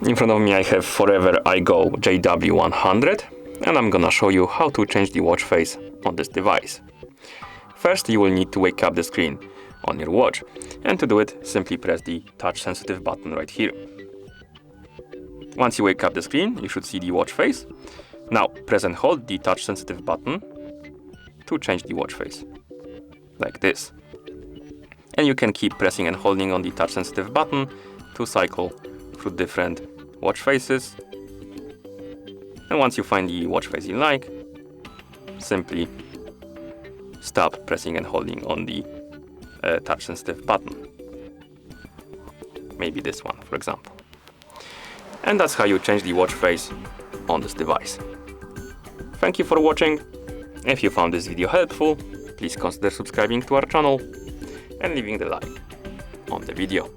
In front of me I have forever iGO JW-100, and I'm gonna show you how to change the watch face on this device. First, you will need to wake up the screen on your watch, and to do it, simply press the touch sensitive button right here. Once you wake up the screen, you should see the watch face. Now press and hold the touch sensitive button to change the watch face, like this. And you can keep pressing and holding on the touch sensitive button to cycle through different watch faces. And once you find the watch face you like, simply stop pressing and holding on the touch sensitive button. Maybe this one, for example. And that's how you change the watch face on this device. Thank you for watching. If you found this video helpful, please consider subscribing to our channel and leaving the like on the video.